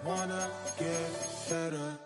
wanna get better.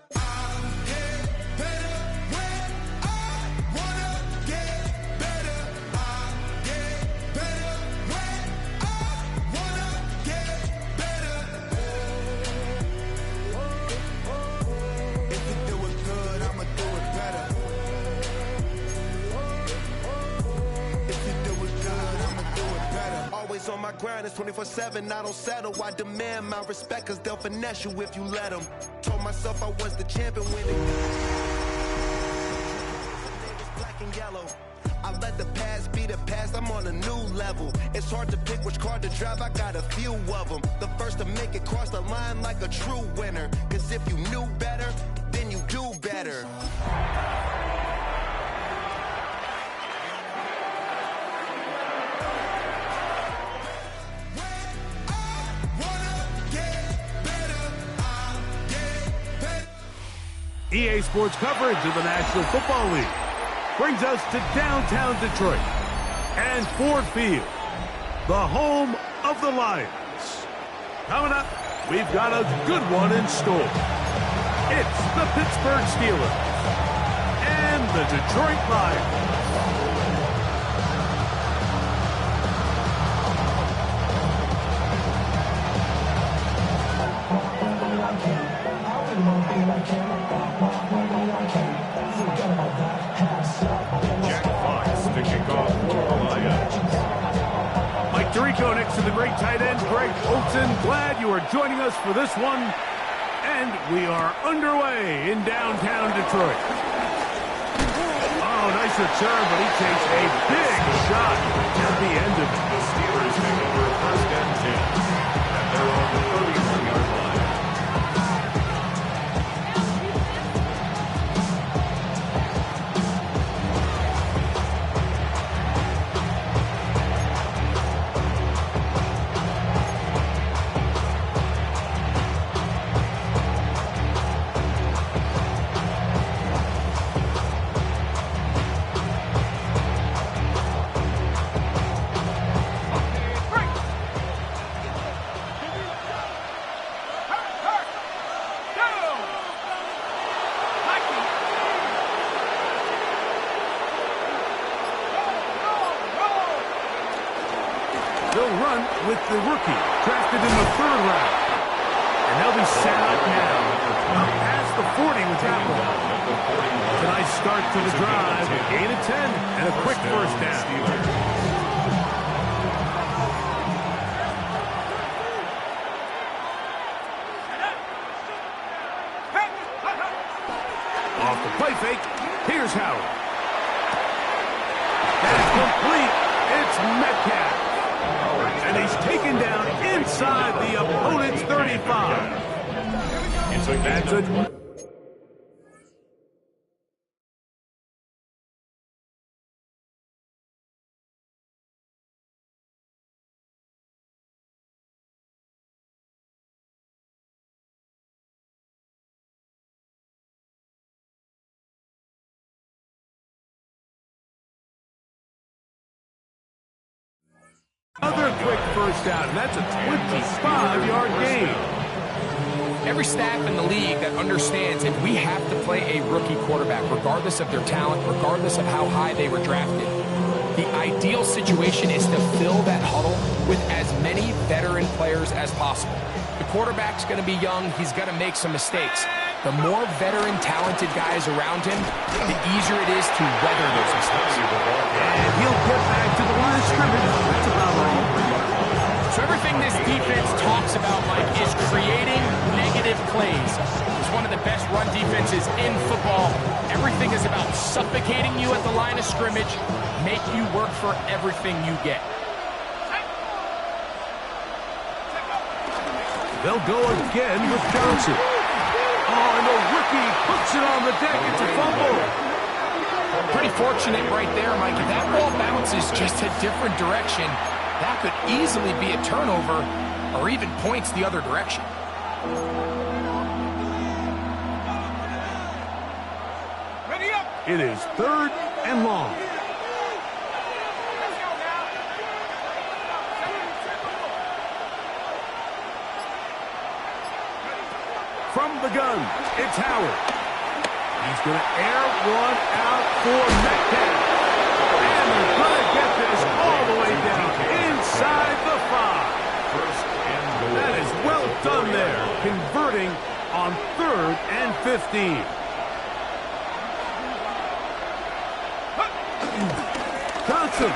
On my grind, it's 24/7, I don't settle. I demand my respect, cause they'll finesse you if you let them. Told myself I was the champion when it was black and yellow. I let the past be the past, I'm on a new level. It's hard to pick which car to drive, I got a few of them. The first to make it cross the line like a true winner. Cause if you knew better, then you do better. EA Sports coverage of the National Football League brings us to downtown Detroit and Ford Field, the home of the Lions. Coming up, we've got a good one in store. It's the Pittsburgh Steelers and the Detroit Lions. Mike Tirico next to the great tight end, Greg Olsen. Glad you are joining us for this one. And we are underway in downtown Detroit. Oh, nice return, but he takes a big shot at the end of it. The Steelers take over first and 10. And they're on the 31-yard line. They'll run with the rookie, drafted in the 3rd round. And they'll be set up now. Up past the 40 with that one. It's a nice start to the drive. A gain of 10 and a quick first down. Off the play fake, here's Howard. That's complete. It's Metcalf. And he's taken down inside the opponent's 35. That's a... Another quick first down, and that's a 25-yard gain. Every staff in the league that understands that we have to play a rookie quarterback, regardless of their talent, regardless of how high they were drafted. The ideal situation is to fill that huddle with as many veteran players as possible. The quarterback's going to be young. He's going to make some mistakes. The more veteran, talented guys around him, the easier it is to weather those mistakes. And he'll get back to the line of scrimmage. That's about right. So everything this defense talks about, Mike, is creating negative plays. It's one of the best run defenses in football. Everything is about suffocating you at the line of scrimmage, make you work for everything you get. They'll go again with Johnson. Oh, and the rookie puts it on the deck. It's a fumble. Pretty fortunate right there, Mike. If that ball bounces just a different direction, that could easily be a turnover or even points the other direction. It is 3rd and long. From the gun, it's Howard. He's going to air one out for Metcalf. And they're going to get this all the way down inside the 5. That is well done there, converting on 3rd and 15. Johnson.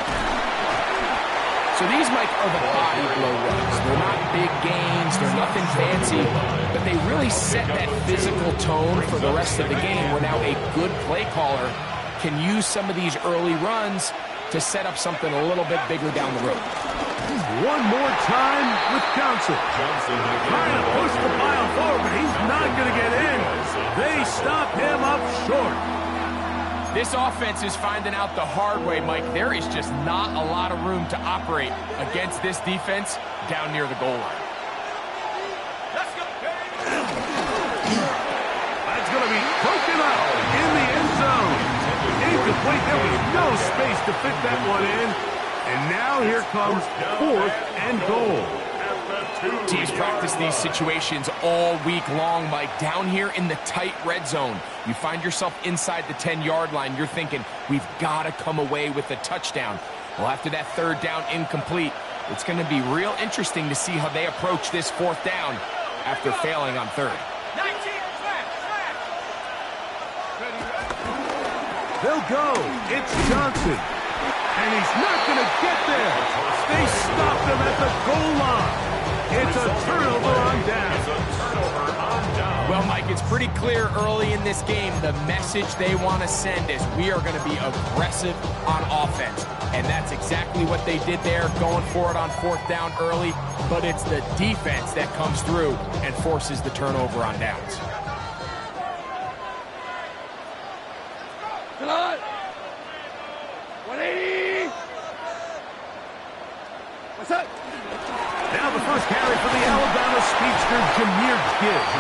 So these, Mike, are the body blow runs. They're not big gains, they're nothing fancy, but they really set that physical tone for the rest of the game where now a good play caller can use some of these early runs to set up something a little bit bigger down the road. One more time with Johnson. Trying to push the pile forward, but he's not going to get in. They stop him up short. This offense is finding out the hard way, Mike. There is just not a lot of room to operate against this defense down near the goal line. Let's go. That's going to be broken up in the end zone. Incomplete. There was no space to fit that one in. And now here comes 4th and goal. Teams practice these situations all week long, Mike. Down here in the tight red zone, you find yourself inside the 10-yard line. You're thinking, we've got to come away with a touchdown. Well, after that 3rd down incomplete, it's going to be real interesting to see how they approach this 4th down after failing on 3rd. They'll go. It's Johnson. And he's not going to get there. They stopped him at the goal line. It's a turnover on down. Well, Mike, it's pretty clear early in this game the message they want to send is we are going to be aggressive on offense. And that's exactly what they did there, going for it on 4th down early. But it's the defense that comes through and forces the turnover on downs. Come on. 180. What's up? Now the first carry for the Alabama speedster, Jahmyr Gibbs.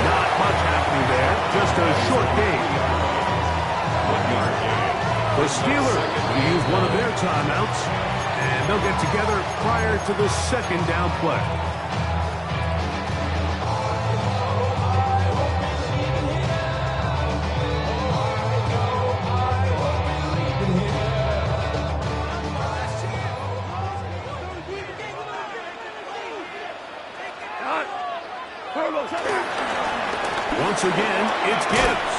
Not much happening there, just a short gain. The Steelers will use one of their timeouts, and they'll get together prior to the 2nd down play. Once again, it's Gibbs.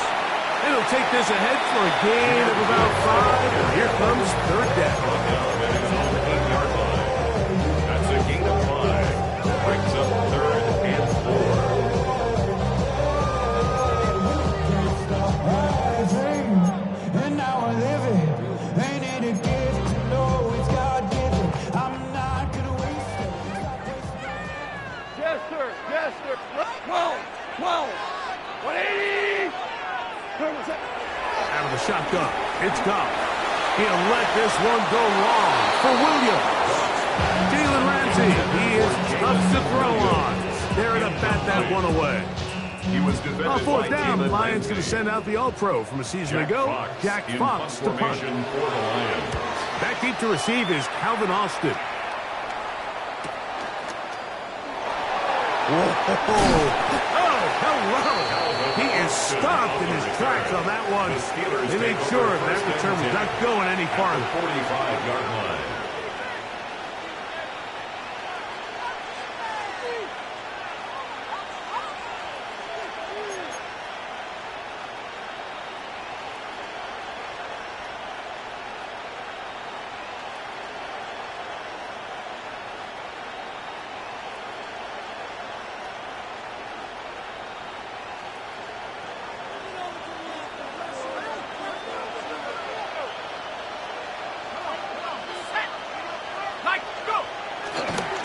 And he'll take this ahead for a gain of about 5. And here comes 3rd down. That's a gain of 5. Brings up 3rd and 4. And now I live it. Ain't it a gift to know it's God-given? I'm not gonna waste it. Yes, sir. Yes, sir. 12. 180. Out of the shotgun, it's Goff. He'll let this one go long for Williams. Jalen Ramsey, he is tough to throw on. There to bat that one away. He was defended On 4th by down, Jalen Lions Ramsey. going to send out the All-Pro from a season ago, Jack in Fox, to punt. formation for the Lions. Back deep to receive is Calvin Austin. Whoa. Oh, hello. He is stopped in his tracks on that one. They made sure that return was not going any farther. 45-yard line.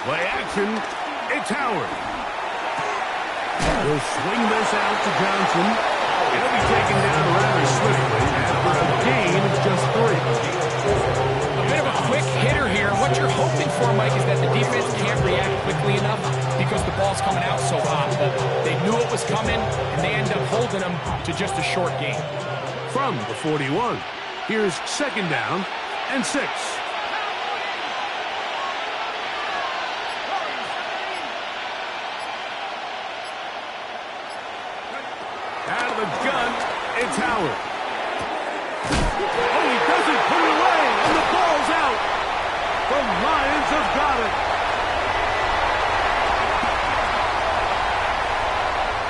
Play action, it's Howard. He'll swing this out to Johnson. He'll be taken down rather swiftly after a gain of just 3. A bit of a quick hitter here. What you're hoping for, Mike, is that the defense can't react quickly enough because the ball's coming out so hot. But they knew it was coming, and they end up holding them to just a short gain. From the 41, here's 2nd down and 6. Out of the gun, it's Howard. Oh, he doesn't put it away, and the ball's out. The Lions have got it.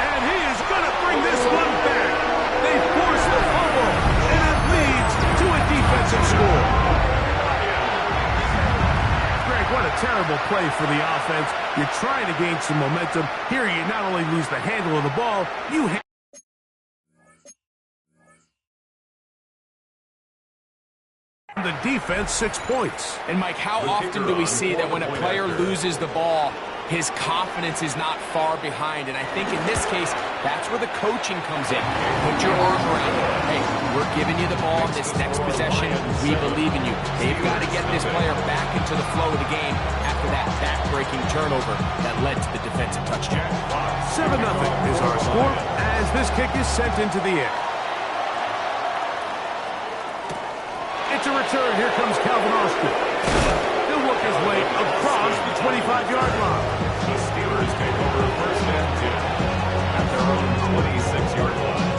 And he is going to bring this one back. They force the fumble, and it leads to a defensive score. Greg, what a terrible play for the offense. You're trying to gain some momentum. Here you not only lose the handle of the ball, you the defense 6 points. And Mike, how often do we see that when a player loses the ball, his confidence is not far behind? And I think in this case, that's where the coaching comes in. Put your arm around it. Hey, we're giving you the ball in this next possession. We believe in you. They've got to get this player back into the flow of the game after that back-breaking turnover that led to the defensive touchdown. 7-0 is our score as this kick is sent into the air. It's a return. Here comes Calvin Austin. He'll work his way across the 25-yard line. The Steelers take over first and 10 at their own 26-yard line.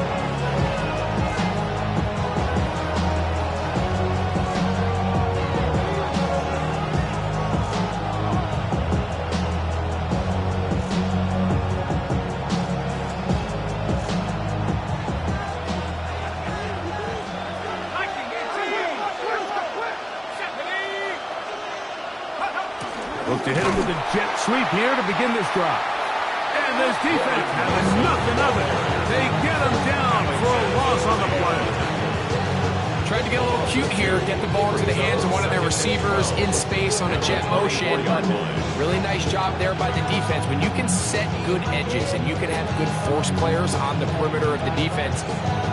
Look to hit him with a jet sweep here to begin this drive. And this defense has nothing of it. They get him down for a loss on the play. Tried to get a little cute here, get the ball into the hands of one of their receivers in space on a jet motion, but really nice job there by the defense. When you can set good edges and you can have good force players on the perimeter of the defense,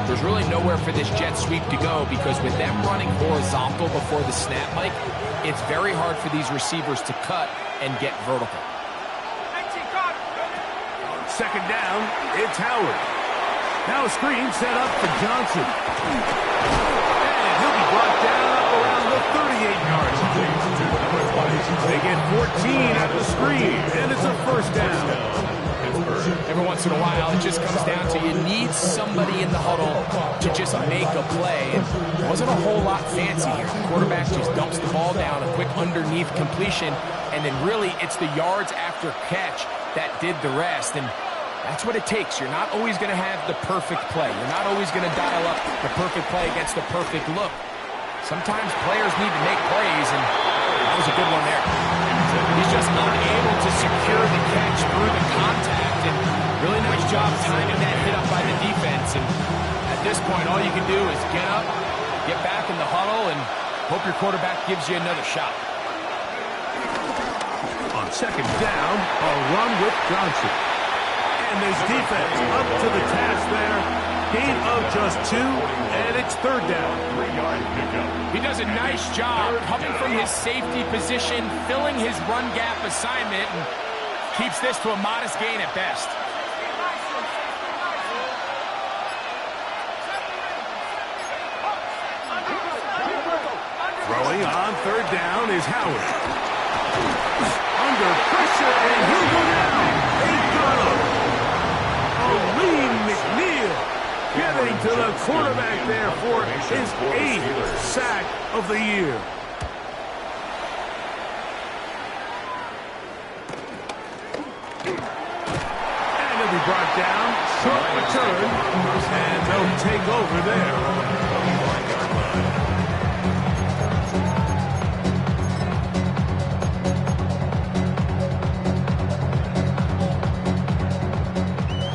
there's really nowhere for this jet sweep to go, because with them running horizontal before the snap, Mike, it's very hard for these receivers to cut and get vertical. On second down, it's Howard. Now a screen set up for Johnson. And he'll be brought down around the 38-yard line. They get 14 out of the screen, and it's a first down. Every once in a while, it just comes down to you need somebody in the huddle to just make a play. And it wasn't a whole lot fancy here. The quarterback just dumps the ball down, a quick underneath completion, and then really it's the yards after catch that did the rest. And that's what it takes. You're not always going to have the perfect play. You're not always going to dial up the perfect play against the perfect look. Sometimes players need to make plays, and that was a good one there. He's just unable to secure the catch through the contact, and really nice job timing that hit up by the defense. And at this point, all you can do is get up, get back in the huddle, and hope your quarterback gives you another shot. On second down, a run with Johnson. And this defense up to the task there. Gain of just 2, and it's third down. 3-yard pickup. He does a nice job coming from his safety position, filling his run gap assignment, and keeps this to a modest gain at best. Throwing on third down is Howard. Under pressure, and he'll go down. They got him. Aleem McNeil getting to the quarterback there for his 8th sack of the year. And he'll be brought down. Short return. And they'll take over there.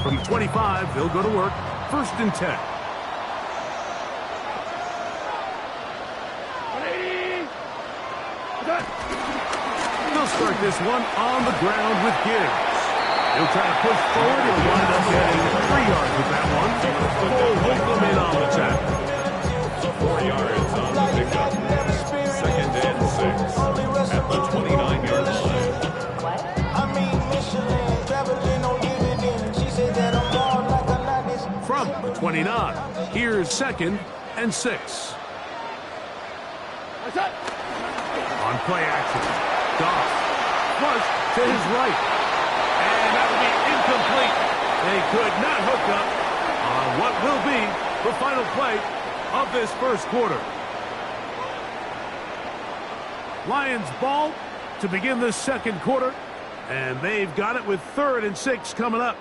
From the 25, they'll go to work. First and 10. They'll start this one on the ground with Gibbs. He'll try to push forward and wind up getting 3 yards with that one. Full hold them in on the tackle. 4 yards on the pickup. Second and 6 at the 29-yard line. From the 29, here's second and 6. On play action, Goff flush to his right. And that will be incomplete. They could not hook up on what will be the final play of this first quarter. Lions ball to begin this second quarter, and they've got it with 3rd and 6 coming up.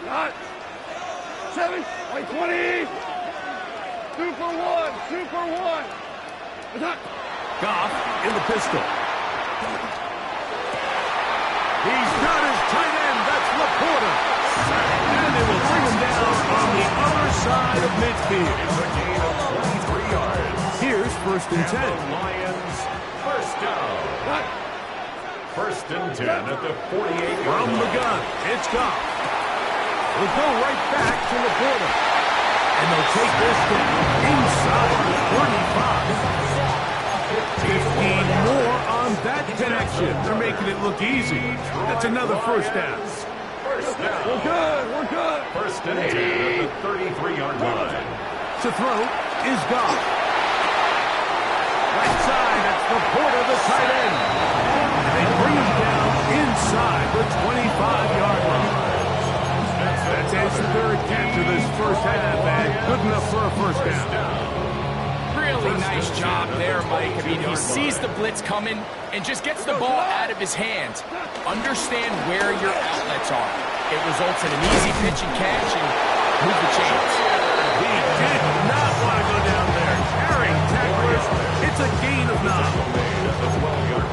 Got 7, 20. 2 for 1. 2 for 1. Attack. Goff in the pistol. He's got his tight end. That's Laporta. And they will bring him down on the other side of midfield. It's a gain of 23 yards. Here's 1st and 10. The Lions, first down. First and 10 at the 48-yard From line. the gun, it's Goff. We'll go right back to Laporta. And they'll take this down inside the 35. 15 more on that connection. They're making it look easy. That's another first down. First down. We're good. We're good. First and 10 at the 33-yard line. To throw is Goff. Right side, that's Laporta, the tight end. And they bring him down inside the 25-yard line. That's answered their attempt to this first half, and good enough for a first down. Really nice job there, Mike. I mean, he sees the blitz coming and just gets the ball out of his hands. Understand where your outlets are. It results in an easy pitch and catch and move the chains. He did not want to go down there. Carrying tacklers, it's a gain of 9.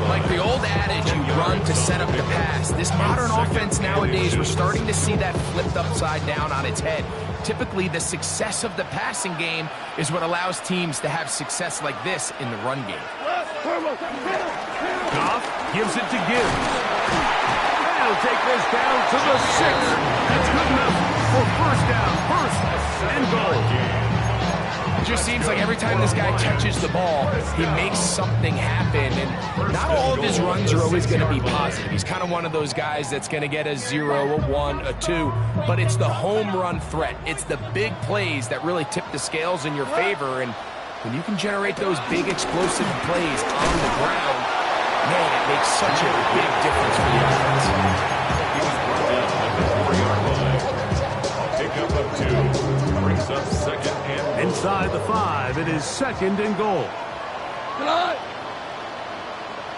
Like the old adage, you run to set up the pass. This modern offense nowadays, we're starting to see that flipped upside down on its head. Typically, the success of the passing game is what allows teams to have success like this in the run game. Goff gives it to Gibbs. They'll take this down to the 6. That's good enough for first down, first and goal. It just seems like every time this guy touches the ball, he makes something happen. And not all of his runs are always going to be positive. He's kind of one of those guys that's going to get a 0, a 1, a 2. But it's the home run threat. It's the big plays that really tip the scales in your favor. And when you can generate those big explosive plays on the ground, man, it makes such a big difference for the offense. He was brought down at the 4-yard line. Pick up of 2. Brings up second and Inside the 5, it is 2nd and goal. Good eye.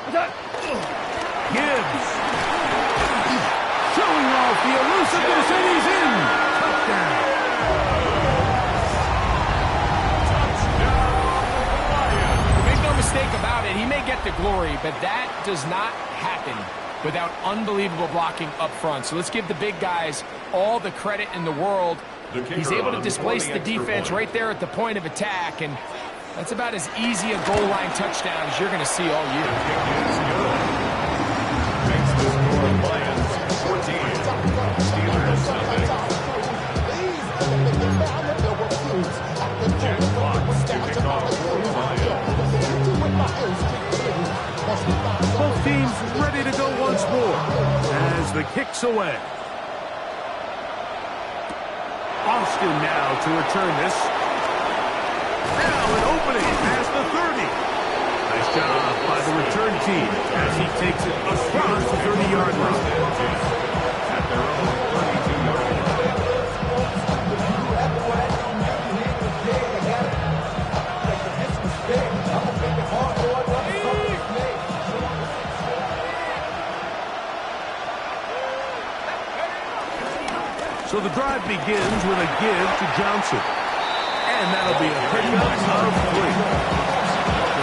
Attack. Gibbs. Showing off the elusiveness, and he's in. Touchdown. Make no mistake about it, he may get the glory, but that does not happen without unbelievable blocking up front. So let's give the big guys all the credit in the world. He's able to displace the defense right there at the point of attack, and that's about as easy a goal line touchdown as you're going to see all year. makes the score Lions 14. Steelers nothing. Jack Fox to kick off for the Lions. Both teams ready to go once more as the kick's away. Austin now to return this. Now an opening past the 30. Nice job by the return team as he takes it across the 30-yard line. At their own 32-yard line. So the drive begins with a give to Johnson. And that'll be a pickup of 3.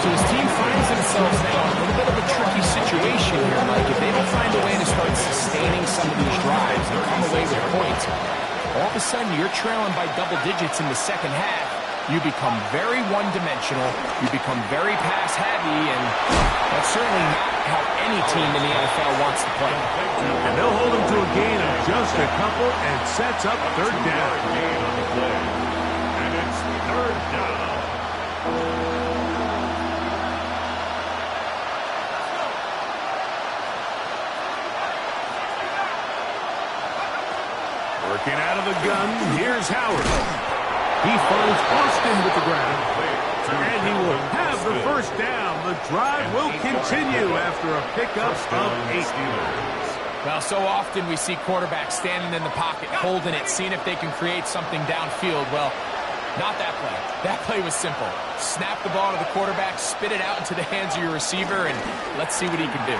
So his team finds themselves now in a little bit of a tricky situation here, Mike. If they don't find a way to start sustaining some of these drives and come away with points, all of a sudden you're trailing by double digits in the second half. You become very one-dimensional. You become very pass-heavy, and that's certainly not how any team in the NFL wants to play. And they'll hold him to a gain of just a couple and sets up third down. Gain on the play. And it's third down. Working out of the gun, here's Howard. He finds Austin with the grab. And he will have the first down. The drive will continue after a pickup of 8. Well, so often we see quarterbacks standing in the pocket, holding it, seeing if they can create something downfield. Well, not that play. That play was simple. Snap the ball to the quarterback, spit it out into the hands of your receiver, and let's see what he can do.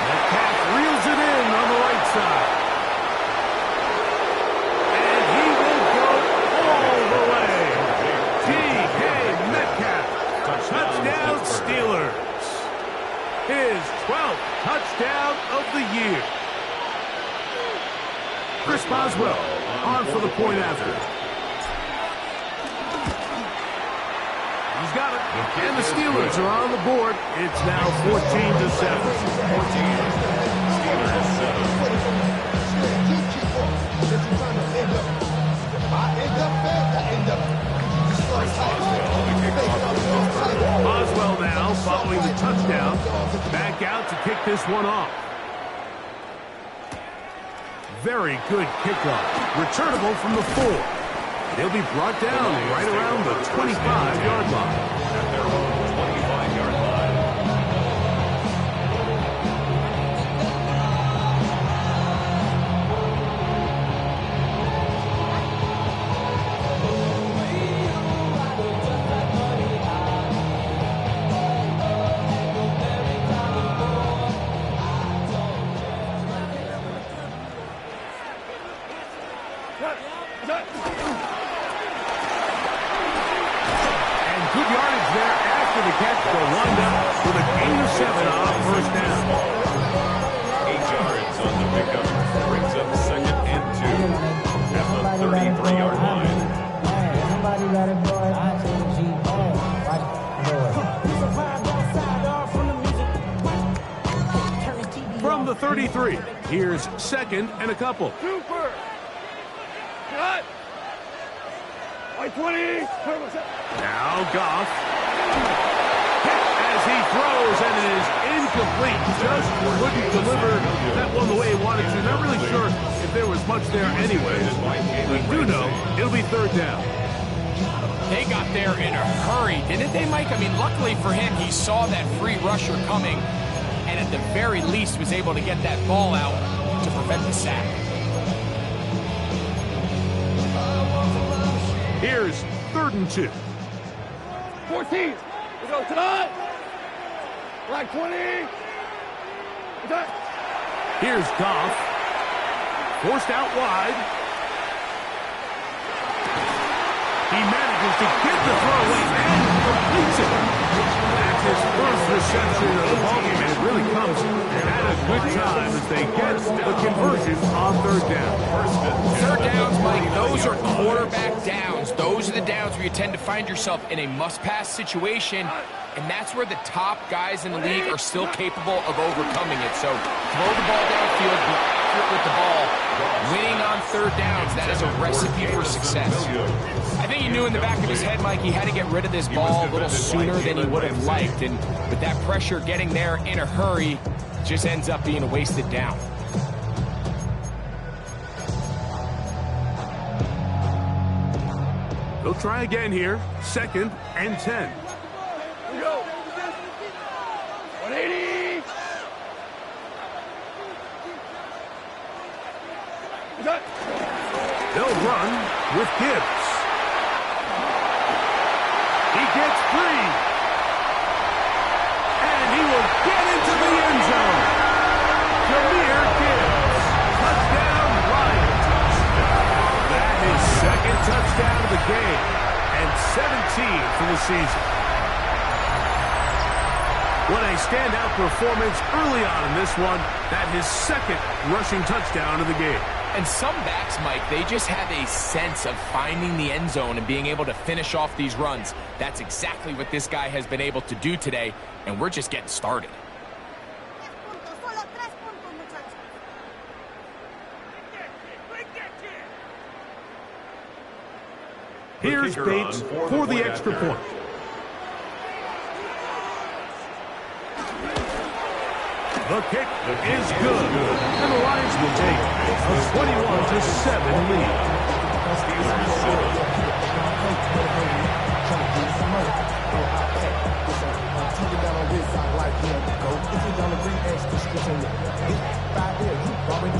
Metcalf reels it in on the right side. And he will go all the way. D.K. Metcalf. Touchdown Steelers. His 12th touchdown of the year. Chris Boswell on for the point after. He's got it. And the Steelers are on the board. It's now 14-7. 14 Boswell now following the touchdown. Back out to kick this one off. Very good kickoff. Returnable from the 4. They'll be brought down right around the 25-yard line. At their own 25-yard line. Good yardage there after the catch for one down with a gain of 7 on first down. 8 yards on the pickup. Brings up 2nd and 2 at the 33-yard line. Somebody got it, boy. I take a G. From the 33, here's 2nd and a couple. Super. Cut. Like 20. Now Goff. As he throws, and it is incomplete. Just couldn't deliver that one the way he wanted to. Not really sure if there was much there anyways. We do know it'll be 3rd down. They got there in a hurry, didn't they, Mike? I mean, luckily for him, he saw that free rusher coming, and at the very least was able to get that ball out to prevent the sack. Here's 3rd and 2. 14. We go tonight. Like 20. Here's Goff. Forced out wide. He manages to get the throw away and completes it. That's his first reception of the ballgame, and it really comes at a good time as they get the conversion on 3rd down. 3rd downs, Mike, those are quarterback downs. Those are the downs where you tend to find yourself in a must-pass situation, and that's where the top guys in the league are still capable of overcoming it. So throw the ball downfield, be accurate with the ball. Winning on 3rd downs, that is a recipe for success. I think he knew in the back of his head, Mike, he had to get rid of this ball a little sooner than he would have liked, and with that pressure getting there in a hurry, just ends up being a wasted down. They'll try again here. 2nd and 10. We go. 180. They'll run with Gibbs. He gets free. And he will get into the end zone. Jahmyr Gibbs. Touchdown, Lions. That is 2nd touchdown of the game. And 17 for the season. What a standout performance early on in this one. That his 2nd rushing touchdown of the game. And some backs, Mike, they just have a sense of finding the end zone and being able to finish off these runs. That's exactly what this guy has been able to do today, and we're just getting started. Here's Bates for the extra point. The kick is good, and the Lions will take a 21-7 lead. Steelers 7.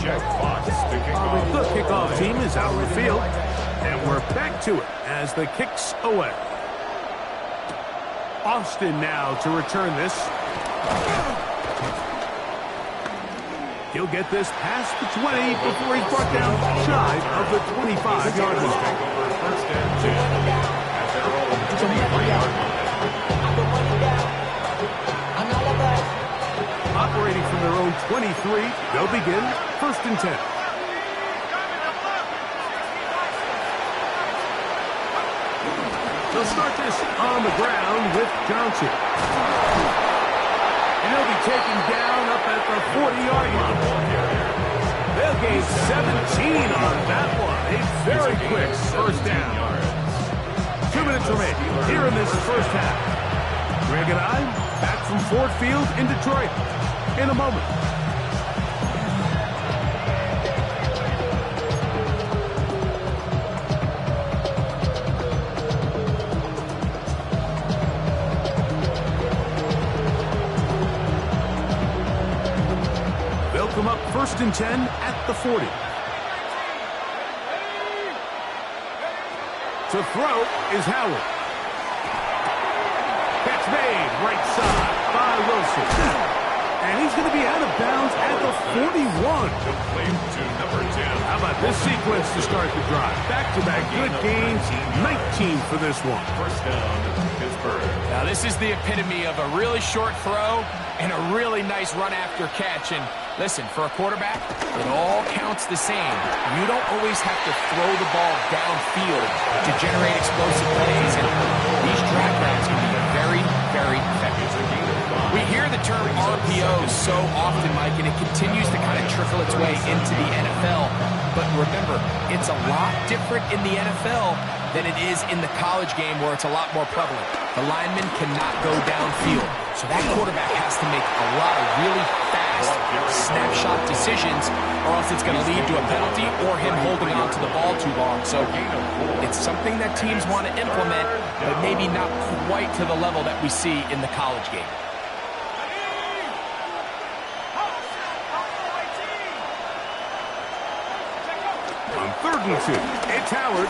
Jack Fox to kick off. The kickoff team is out on the field, and we're back to it as the kick's away. Austin now to return this. He'll get this past the 20 before he's brought down shy of the 25-yard line. Take over first and 10 at their own 23-yard line. Operating from their own 23, they'll begin first and 10. They'll start this on the ground with Johnson. And he'll be taken down up at the 40-yard line. They'll gain 17 on that one. A very quick first down. 2 minutes remaining here in this first half. Greg and I back from Ford Field in Detroit in a moment. They'll come up first and 10 at the 40. To throw is Howard. Catch made right side by Wilson. And he's going to be out of bounds at the 41. Complete to number 10. How about this sequence to start the drive? Back-to-back good gains, 19 for this one. First down, Pittsburgh. Now, this is the epitome of a really short throw and a really nice run after catch. And listen, for a quarterback, it all counts the same. You don't always have to throw the ball downfield to generate explosive plays. And these drag routes can be very, very effective. We hear the term RPO so often, Mike, and it continues to kind of trickle its way into the NFL. But remember, it's a lot different in the NFL than it is in the college game where it's a lot more prevalent. The lineman cannot go downfield. So that quarterback has to make a lot of really fast snapshot decisions or else it's going to lead to a penalty or him holding on to the ball too long. So it's something that teams want to implement, but maybe not quite to the level that we see in the college game. Third and 2. It's Howard.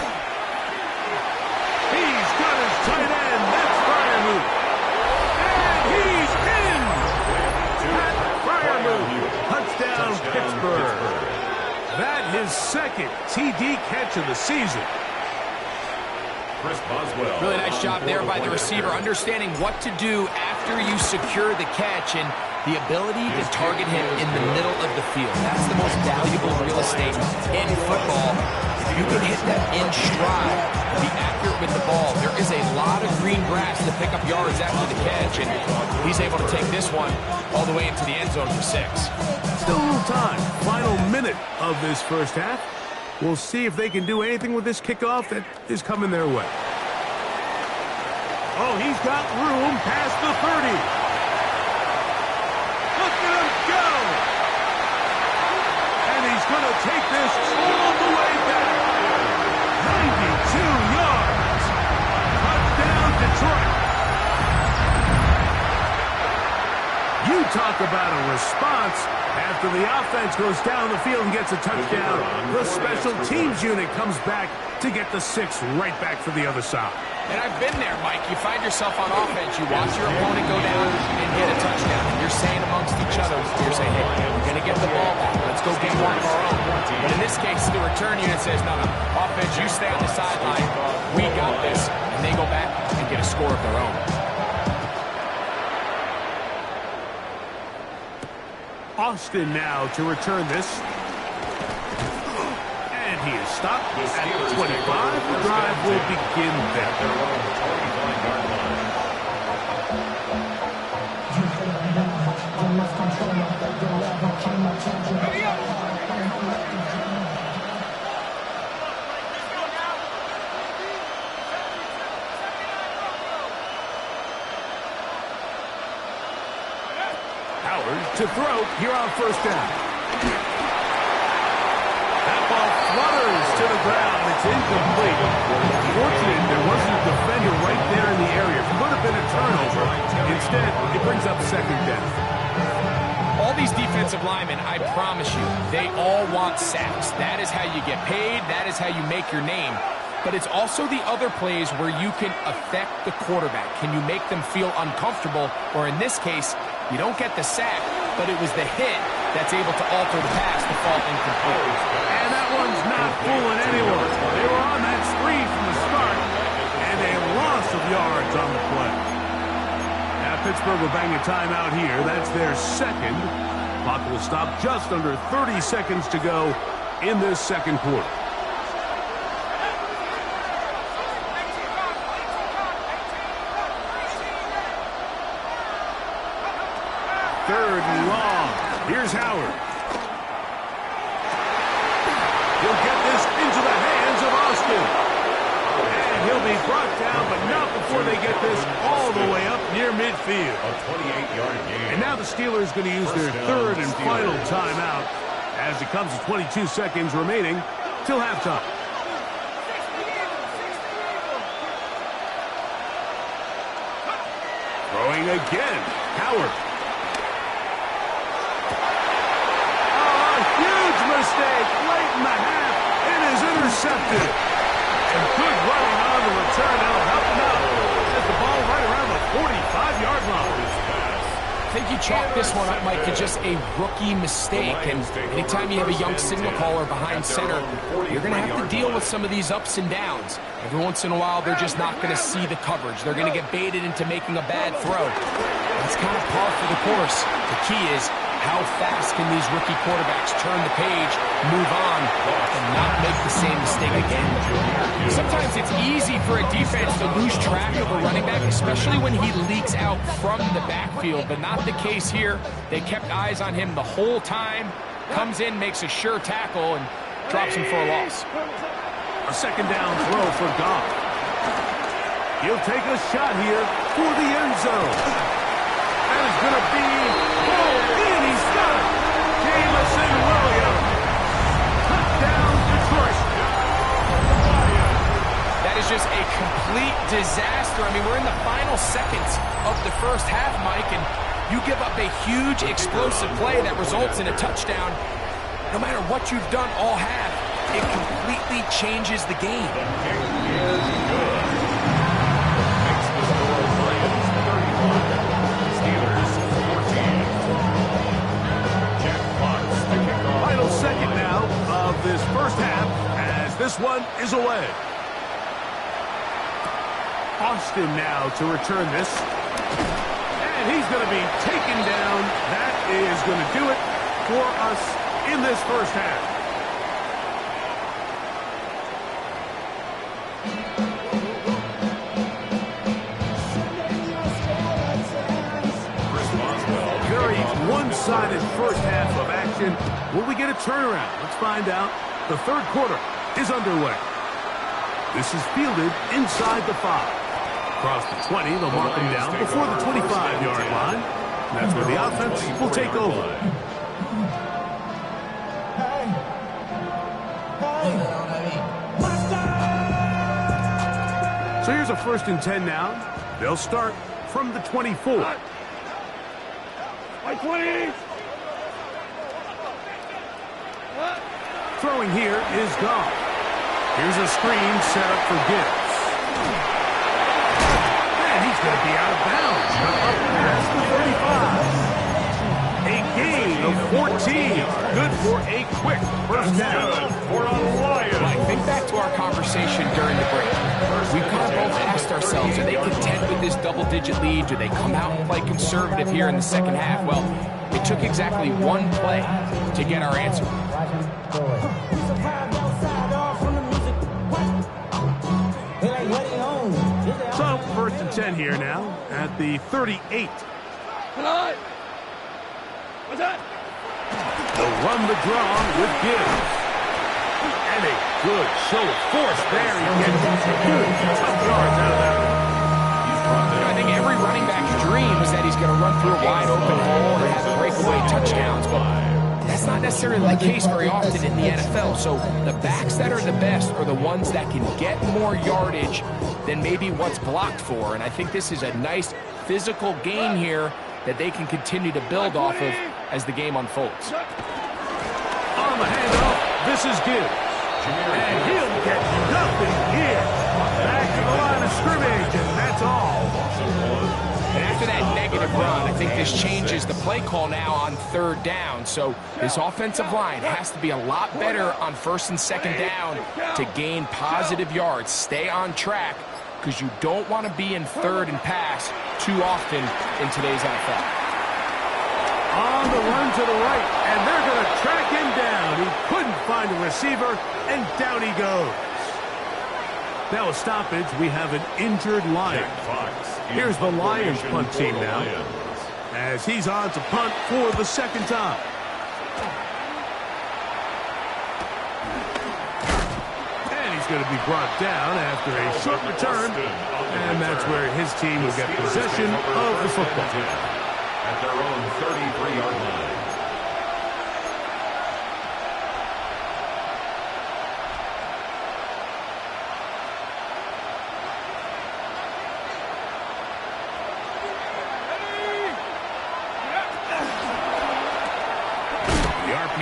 He's got his tight end. That's Freiermuth. And he's in. Pat Freiermuth. Touchdown, Pittsburgh. That his second TD catch of the season. Chris Boswell. Really nice job there by the receiver, understanding what to do after you secure the catch and the ability to target him in the middle of the field. That's the most valuable real estate in football. If you can hit that in stride, be accurate with the ball, there is a lot of green grass to pick up yards after the catch, and he's able to take this one all the way into the end zone for 6. Still a little time. Final minute of this first half. We'll see if they can do anything with this kickoff that is coming their way. Oh, he's got room past the 30. Look at him go! And he's going to take this all the way back. 92 yards. Touchdown, Detroit. You talk about a response. After the offense goes down the field and gets a touchdown, the special teams unit comes back to get the 6 right back for the other side. And I've been there, Mike. You find yourself on offense. You watch your opponent go down and get a touchdown. And you're saying amongst each other, you're saying, hey, we're going to get the ball back. Let's go get one of our own. But in this case, the return unit says, no, offense, you stay on the sideline. We got this. And they go back and get a score of their own. Austin now to return this. And he is stopped at the 25. The drive will begin there. Howard to throw here on first down. That ball flutters to the ground. It's incomplete. Instead, it brings up second down. All these defensive linemen, I promise you, they all want sacks. That is how you get paid. That is how you make your name. But it's also the other plays where you can affect the quarterback. Can you make them feel uncomfortable? Or in this case, you don't get the sack, but it was the hit that's able to alter the pass to fall incomplete. And that one's not fooling anyone. They were on that screen from the start, and a loss of yards on the play. Now Pittsburgh will bang a timeout here. That's their second. Clock will stop just under 30 seconds to go in this second quarter. Third and long. Here's Howard. He'll get this into the hands of Austin. And he'll be brought down, but not before they get this all the way up near midfield. A 28-yard gain. And now the Steelers going to use their third and final timeout as it comes to 22 seconds remaining till halftime. Throwing again. Howard. Mistake late in the half. It is intercepted. And good running on the return. That'll help him out. Get the ball right around the 45-yard line. I think you chalk this one up, Mike, to just a rookie mistake. And anytime you have a young signal caller behind center, you're going to have to deal with some of these ups and downs. Every once in a while, they're just not going to see the coverage. They're going to get baited into making a bad throw. That's kind of par for the course. The key is, how fast can these rookie quarterbacks turn the page, move on, and not make the same mistake again? Sometimes it's easy for a defense to lose track of a running back, especially when he leaks out from the backfield, but not the case here. They kept eyes on him the whole time, comes in, makes a sure tackle, and drops him for a loss. A second down throw for Goff. He'll take a shot here for the end zone. That is going to be pulled in. He's got it. Jameson Williams. Touchdown, Detroit. That is just a complete disaster. I mean, we're in the final seconds of the first half, Mike, and you give up a huge explosive play that results in a touchdown. No matter what you've done all half, it completely changes the game. The kick is good. Makes the score Lions 31. Steelers 14. Jack Fox to kick off. Final second now of this first half as this one is away. Austin now to return this. And he's going to be taken down. That is going to do it for us in this first half. Very one-sided first half of action. Will we get a turnaround? Let's find out. The third quarter is underway. This is fielded inside the 5. Across the 20, they'll mark him down before the 25-yard line. And that's where the offense will take over. So here's a 1st and 10 now. They'll start from the 24. Like 20. Throwing here is Goff. Here's a screen set up for Gibbs. And he's going to be out of bounds. Up past the 35. A gain of 14. Good for a quick first down. For a Lions. Mike, think back to our conversation during the break. We kind of both asked ourselves, are they content with this double-digit lead? Do they come out and play conservative here in the second half? Well, it took exactly one play to get our answer. So, 1st and 10 here now at the 38. Tonight. What's that? They'll run the draw with Gibbs. And a good show of force there. He gets good tough yards out of that one. I think every running back's dream is that he's going to run through a wide open hole and have breakaway touchdowns, but that's not necessarily the case very often in the NFL. So the backs that are the best are the ones that can get more yardage than maybe what's blocked for. And I think this is a nice physical gain here that they can continue to build off of as the game unfolds. On the handoff, this is Gibbs. And he'll get nothing here. Back to the line of scrimmage, and that's all. And after that negative run, I think this changes the play call now on 3rd down. So this offensive line has to be a lot better on 1st and 2nd down to gain positive yards. Stay on track, because you don't want to be in 3rd and pass too often in today's NFL. On the run to the right, and they're going to track him down. He couldn't find a receiver, and down he goes. Now a stoppage, we have an injured Lion. Here's the Lions punt team now, as he's on to punt for the 2nd time. And he's going to be brought down after a short return, and that's where his team will get possession of the football. At their own 33-yard line.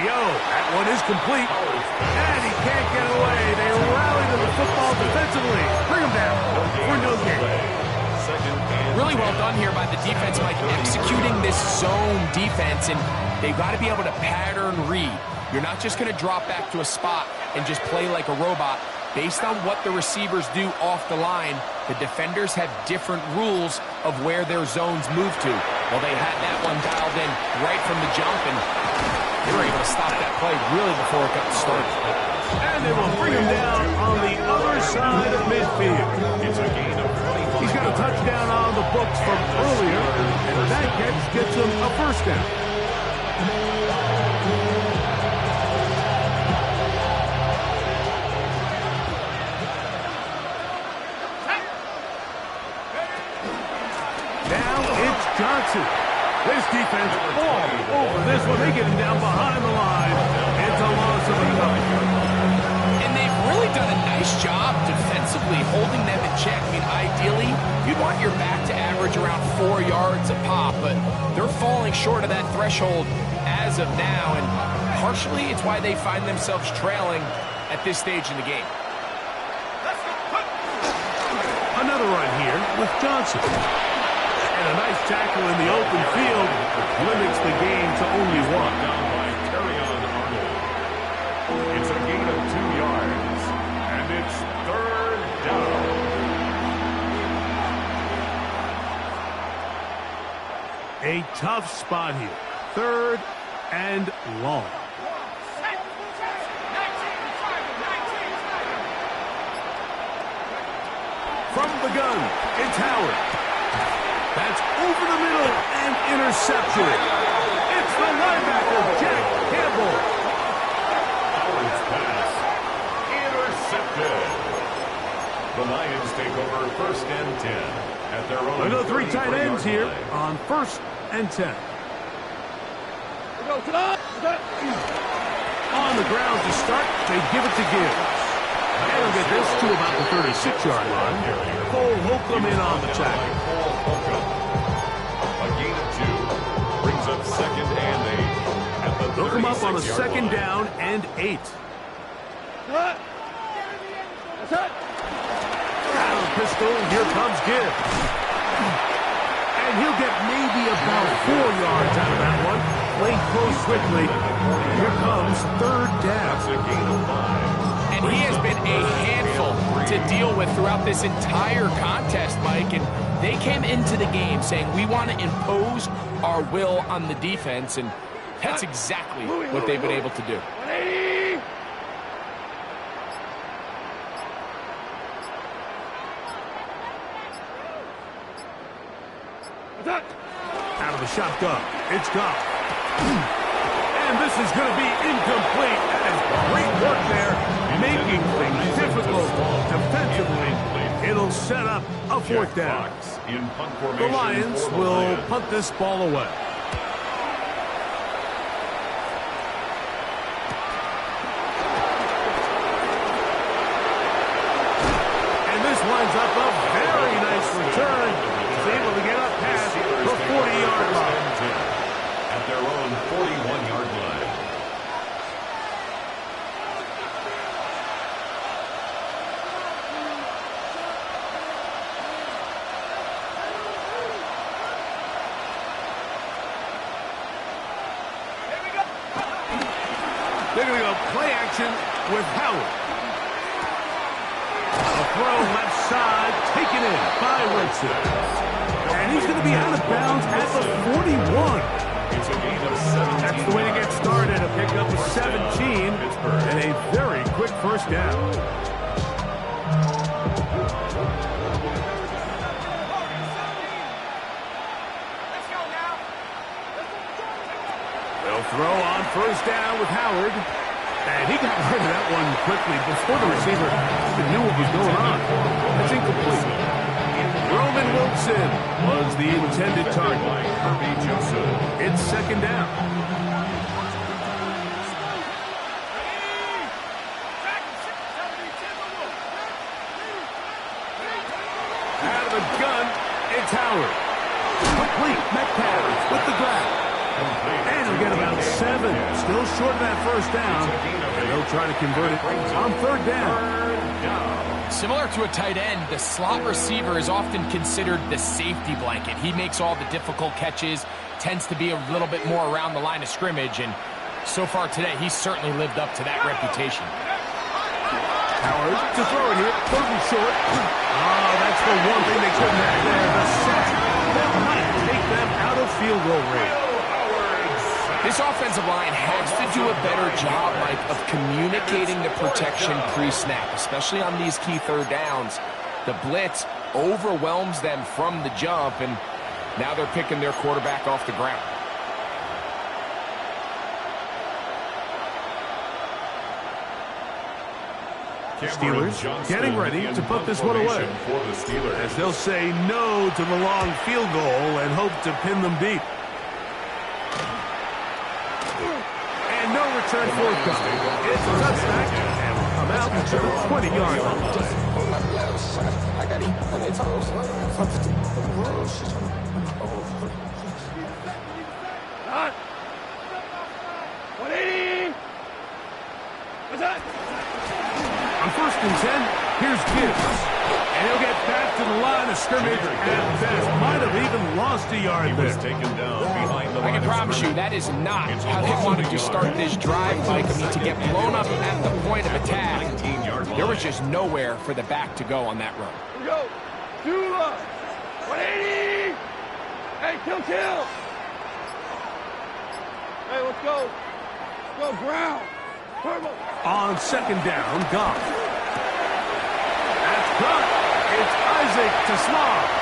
That one is complete, and he can't get away. They rally to the football defensively. Bring him down for no gain. Really well done here by the defense, Mike, executing this zone defense, and they've got to be able to pattern read. You're not just going to drop back to a spot and just play like a robot. Based on what the receivers do off the line, the defenders have different rules of where their zones move to. Well, they had that one dialed in right from the jump, and they were able to stop that play really before it got started. And they will bring him down on the other side of midfield. It's a gain of 25. He's got a touchdown on the books from earlier, and that catch gets him a 1st down. Now it's Johnson. This defense all over this one. They get him down behind the line. It's a loss of another. And they've really done a nice job defensively holding them in check. I mean, ideally, you'd want your back to average around 4 yards a pop, but they're falling short of that threshold as of now, and partially it's why they find themselves trailing at this stage in the game. Another run here with Johnson. And a nice tackle in the open field limits the game to only 1. Down by Terrion Arnold. It's a gain of 2 yards, and it's 3rd down. A tough spot here. 3rd and long. From the gun, it's Howard. That's over the middle and intercepted. It's the linebacker, Jack Campbell. Howard's pass intercepted. The Lions take over 1st and 10 at their own. Another 3 tight ends here line. on 1st and 10. On the ground to start, they give it to Gibbs. And he'll get this to about the 36-yard line. Cole Holcomb in on the tackle. A gain of 2 brings up 2nd and 8 at the They'll come up on a 36-yard 2nd line. down and 8. Out of the pistol, here comes Gibbs. And he'll get maybe about 4 yards out of that one. Play close quickly. Here comes 3rd down. That's a gain of 5. And he has been a handful to deal with throughout this entire contest, Mike. And they came into the game saying, we want to impose our will on the defense. And that's exactly what they've been able to do. Out of the shotgun, it's gone. And this is going to be incomplete. That is great work there, making things difficult defensively. It'll set up a 4th down. The Lions will punt this ball away. And this winds up a very nice return. He's able to get up past action with Howard. A throw left side, taken in by Wilson. And he's going to be out of bounds at the 41. It's a gain of 17. That's the way to get started. A pickup of 17 and a very quick first down. They'll throw on first down with Howard. And he got rid of that one quickly before the receiver even knew what was going on. That's incomplete. Roman Wilson was the intended target. It's second down. Out of the gun, it's Howard. Complete. Metcalf with the grab. And he'll get about 7. Still short of that first down. And they'll try to convert it on third down. Similar to a tight end, the slot receiver is often considered the safety blanket. He makes all the difficult catches, tends to be a little bit more around the line of scrimmage, and so far today, he's certainly lived up to that reputation. Howard to throw it here. Third and short. Oh, that's the one thing they couldn't have there. The sack. That might take them out of field goal range. This offensive line has to do a better job, Mike, of communicating the protection pre-snap, especially on these key third downs. The blitz overwhelms them from the jump, and now they're picking their quarterback off the ground. Steelers getting ready to put this one away, as they'll say no to the long field goal and hope to pin them deep. And no return forthcoming. It's a touchback, and will come out to the 20-yard line. Hot. 180. What's that? On first and 10, here's Gibbs. And he'll get back to the line of scrimmage at best. Might have even lost a yard He there. was taken down behind the line. I can promise you that is not how they wanted to start this drive, Mike. I mean, to get blown up at the point of attack, there was just nowhere for the back to go on that run. Here we go. Dula. 180. Hey, kill. Hey, let's go. Let's go, ground. Turbo. On second down, Goff. That's caught. It's Isaac to Suave.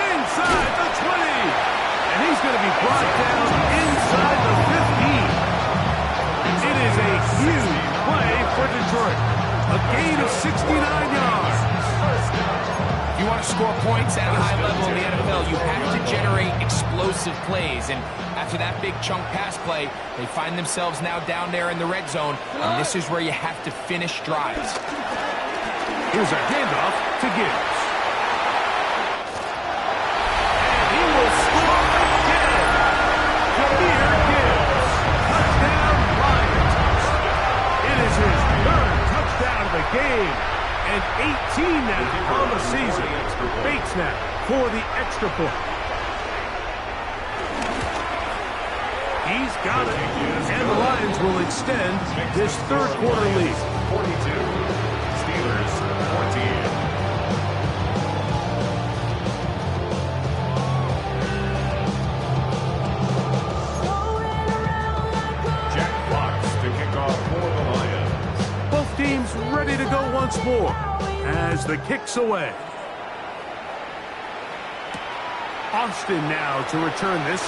Inside the 20. And he's going to be brought down inside the 15. It is a huge play for Detroit. A gain of 69 yards. If you want to score points at a high level in the NFL, you have to generate explosive plays. And after that big chunk pass play, they find themselves now down there in the red zone. And this is where you have to finish drives. Here's a handoff to Gibbs. And he will score again. Jameer Gibbs. Touchdown, Lions. It is his third touchdown of the game. And 18 now on the season. Bates now for the extra point. He's got it. And the Lions will extend this third quarter lead. 42. Steelers 14. Jack Fox to kick off for the Lions. Both teams ready to go once more as the kick's away. Austin now to return this.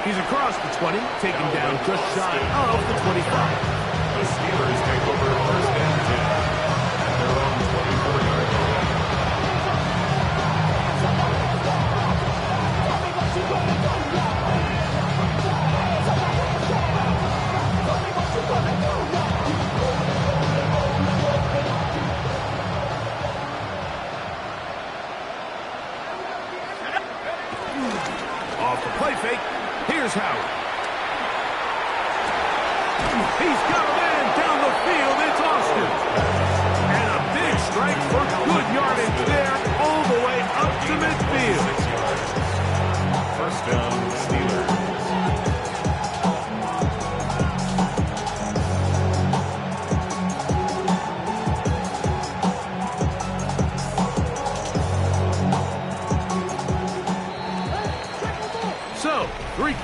He's across the 20, taken down just shy of the 25. The Steelers take over first and 10 at their own 24-yard line. Off the play fake, here's Howard. He's got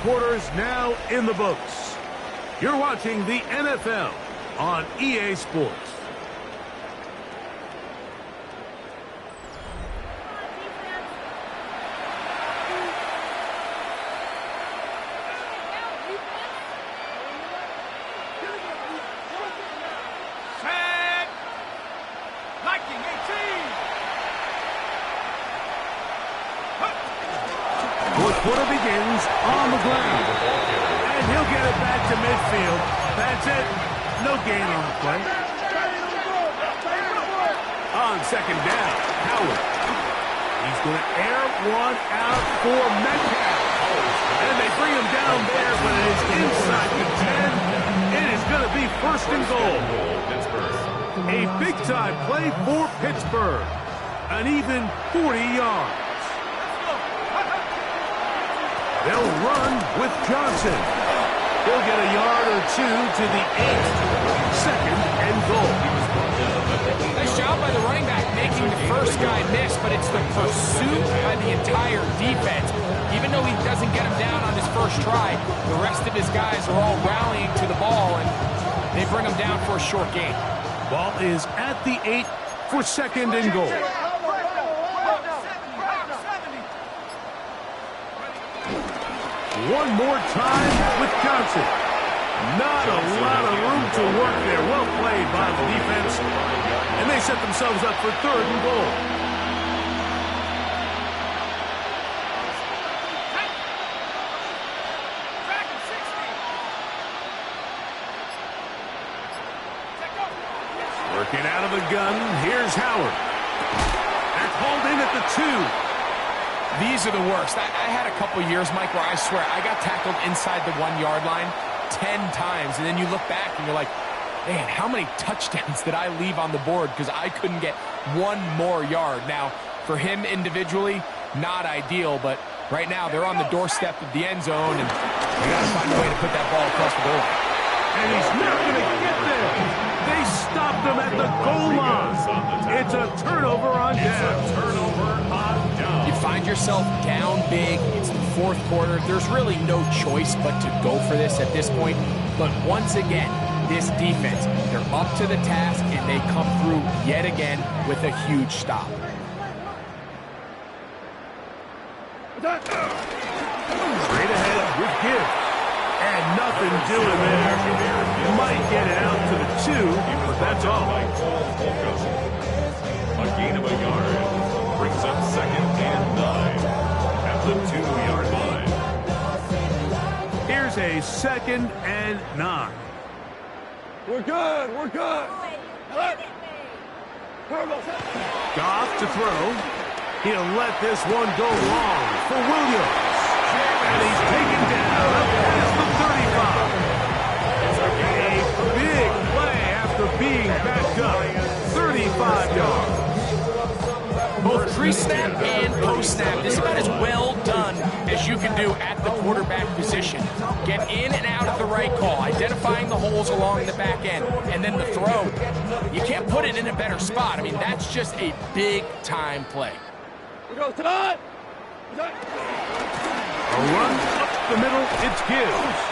quarters now in the books. You're watching the NFL on EA Sports. Fourth quarter begins on the ground. And he'll get it back to midfield. That's it. No gain on the play. On second down, Howard. He's going to air one out for Metcalf. And they bring him down there, but it is inside the 10. It is going to be first and goal. A big-time play for Pittsburgh. An even 40 yards. They'll run with Johnson. He'll get a yard or two to the 8. Second and goal. Nice job by the running back making the first guy miss, but it's the pursuit by the entire defense. Even though he doesn't get him down on his first try, the rest of his guys are all rallying to the ball, and they bring him down for a short gain. Ball is at the 8 for second and goal. One more time with Johnson. Not a lot of room to work there. Well played by the defense. And they set themselves up for third and goal. Working out of the gun. Here's Howard. That's hauled in at the 2. These are the worst. I had a couple years, Mike, where I swear I got tackled inside the 1-yard line 10 times, and then you look back and you're like, man, how many touchdowns did I leave on the board because I couldn't get one more yard? Now, for him individually, not ideal, but right now they're on the doorstep of the end zone, and they got to find a way to put that ball across the goal line. And he's not going to get there. They stopped him at the goal line. It's a turnover on down. You find yourself down big. It's the fourth quarter. There's really no choice but to go for this at this point. But once again, this defense, they're up to the task, and they come through yet again with a huge stop. Straight ahead with Gibbs. And nothing doing there. Might get it out to the 2, but that's all. A gain of a yard brings up second and 9 at the 2-yard line. Here's a second and 9. We're good. We're good. Goff to throw. He'll let this one go long for Williams. And he's taken down up past the 35. A big play after being backed up. 35 yards. Both pre-snap and post-snap, this is about as well done as you can do at the quarterback position. Get in and out of the right call, identifying the holes along the back end, and then the throw. You can't put it in a better spot. I mean, that's just a big-time play. We go tonight. A run up the middle, it's Gibbs.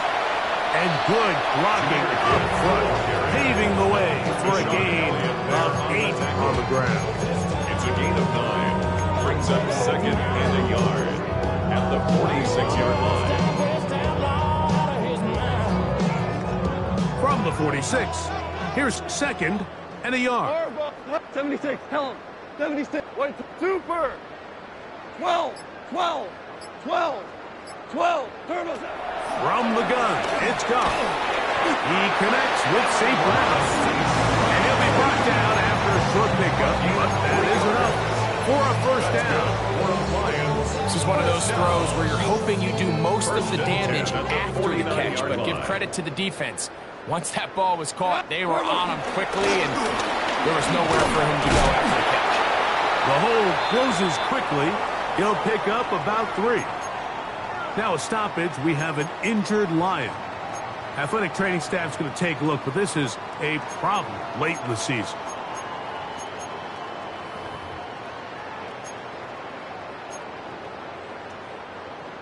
And good blocking up front, paving the way for a gain of 8 on the ground. It's a gain of 9. Brings up second and a yard at the 46-yard line. From the 46, here's second and a yard. 76, tell him. 76, wait, super. 12, 12, 12, 12, turn us out. From the gun, it's Goff. He connects with St. Brown. And he'll be brought down after a short pickup, but that is enough for a first down. This is one of those throws where you're hoping you do most of the damage after the catch, but give credit to the defense. Once that ball was caught, they were on him quickly, and there was nowhere for him to go after the catch. The hole closes quickly. He'll pick up about 3. Now a stoppage, we have an injured Lion. Athletic training staff's going to take a look, but this is a problem late in the season.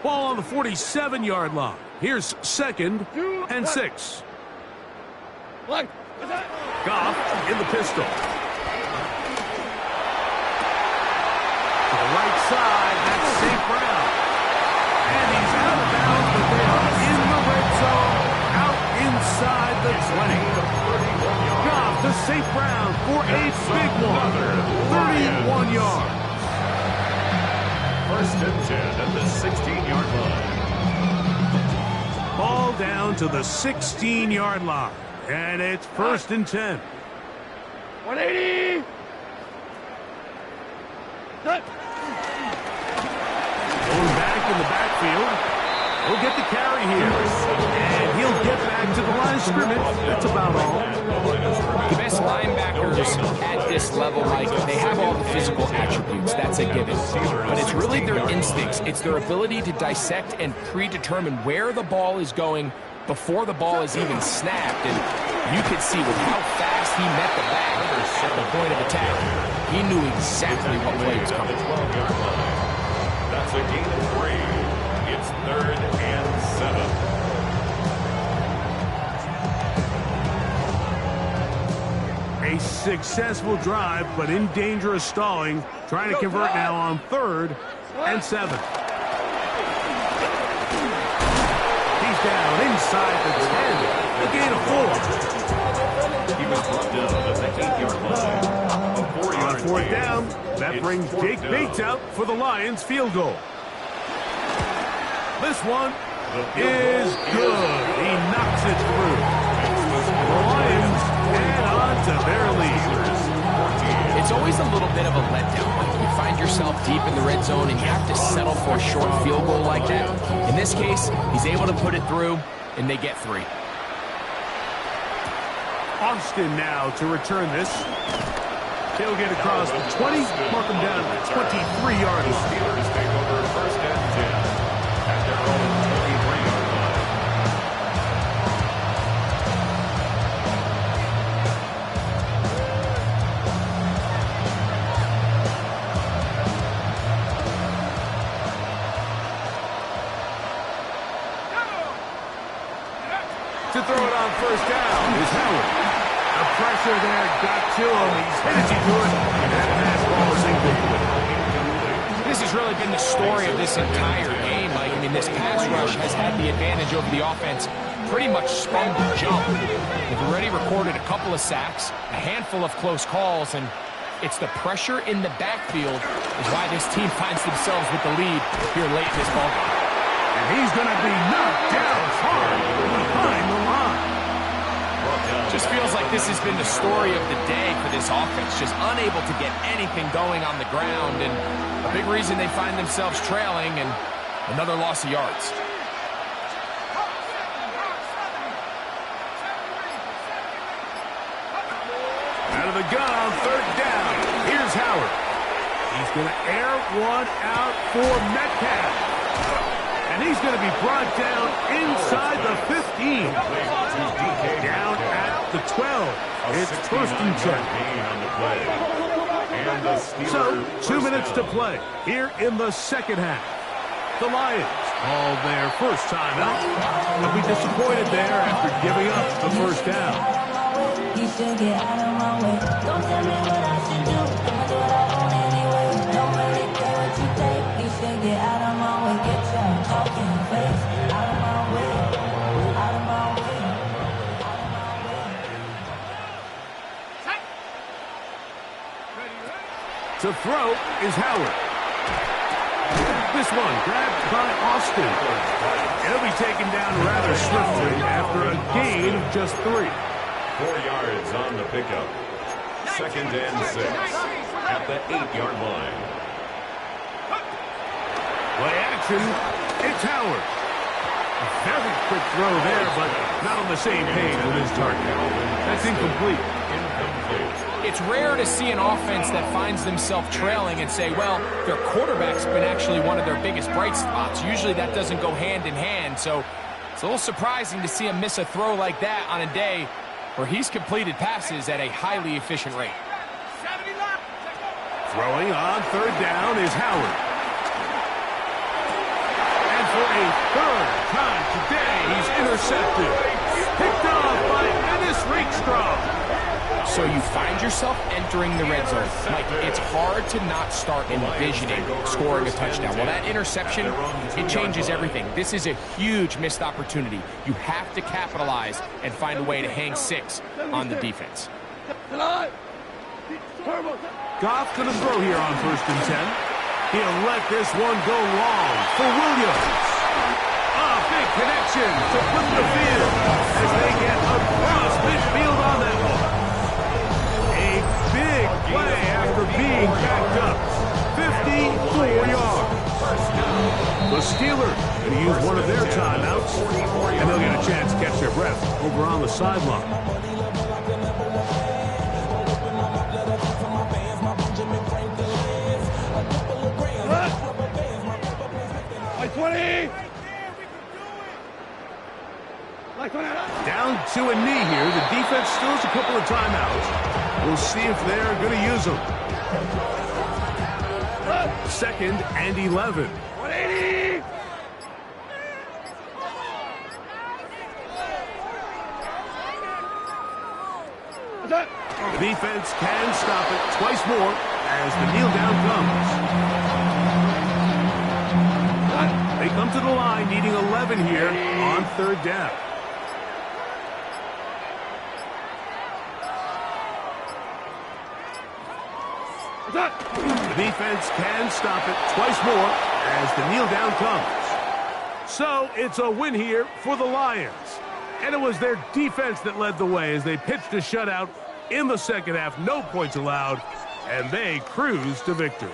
Ball on the 47-yard line. Here's 2nd and 6. Goff in the pistol. To the right side, that's St. Brown. And he's out of bounds, but they are in the red zone, out inside the 20. Goff to St. Brown for a big one. 31 yards. 1st and 10 at the 16-yard line. Ball down to the 16-yard line. And it's 1st and 10. 180. Set. Going back in the backfield. He'll get the carry here. And he'll get back to the line of scrimmage. That's about all. The best linebackers at this level, Mike, they have all the physical attributes. That's a given. But it's really their instincts. It's their ability to dissect and predetermine where the ball is going before the ball is even snapped. And you could see with how fast he met the back at the point of attack, he knew exactly what play was coming. That's a gain of 3. It's 3rd and 7. A successful drive, but in danger of stalling. Trying to convert now on 3rd and 7. He's down inside the 10. A gain of 4. He was brought down at the 8-yard line. A 4-yard On 4th gain. down, that It's brings 4th Jake down. Bates out for the Lions field goal. This one is good. He knocks it through. The Lions add on to their lead. It's always a little bit of a letdown. Like you find yourself deep in the red zone and you have to settle for a short field goal like that. In this case, he's able to put it through, and they get 3. Austin now to return this. He'll get across the 20, mark him down at the 23-yard line. Steelers take over 1st and 10 at their own 23-yard line. To throw it on 1st down is Howard. The pressure there got to him. He's headed to it. And that fastball is incomplete. This has really been the story of this entire game, Mike. I mean, this pass rush has had the advantage over the offense pretty much from the jump. They've already recorded a couple of sacks, a handful of close calls, and it's the pressure in the backfield is why this team finds themselves with the lead here late in this ballgame. And he's going to be knocked down hard behind the line. Just feels like this has been the story of the day for this offense, just unable to get anything going on the ground, and a big reason they find themselves trailing and another loss of yards. Out of the gun on 3rd down. Here's Howard. He's going to air one out for Metcalf. And he's going to be brought down inside the 15. Down at the 12. It's 1st and 10. So, 2 minutes to play here in the 2nd half. The Lions call their first timeout. They'll be disappointed there after giving up the 1st down. You should get out of my way. Don't tell me what I should do. I'ma do what I want anyway. Don't really care what you think. You should get out of my way. Get your talking face out of my way. Out of my way. Out of my way. To throw is Howard. This one grabbed by Austin. It'll be taken down rather swiftly after a gain of just 3. 4 yards on the pickup. 2nd and 6 at the 8-yard line. Play action. It's Howard. A very quick throw there, but not on the same page with his target. That's incomplete. It's rare to see an offense that finds themselves trailing and say, well, their quarterback's been actually one of their biggest bright spots. Usually that doesn't go hand in hand, so it's a little surprising to see him miss a throw like that on a day where he's completed passes at a highly efficient rate. Throwing on 3rd down is Howard. And For a third time today, he's intercepted. Picked off by Ennis Rakestraw. So you find yourself entering the red zone. Mike, it's hard to not start envisioning scoring a touchdown. Well, that interception, it changes everything. This is a huge missed opportunity. You have to capitalize and find a way to hang 6 on the defense. Goff going to throw here on 1st and 10. He'll let this one go long for Williams. A big connection to flip the field as they get across midfield on that one. A big play after being backed up. 54 yards. The Steelers going to use one of their timeouts, and they'll get a chance to catch their breath over on the sideline. Down to a knee here. The defense still has a couple of timeouts. We'll see if they're going to use them. 2nd and 11. 180! The defense can stop it twice more as the kneel down comes. They come to the line needing 11 here on 3rd down. The defense can stop it twice more as the kneel down comes. So it's a win here for the Lions. And it was their defense that led the way as they pitched a shutout in the second half. No points allowed, and they cruised to victory.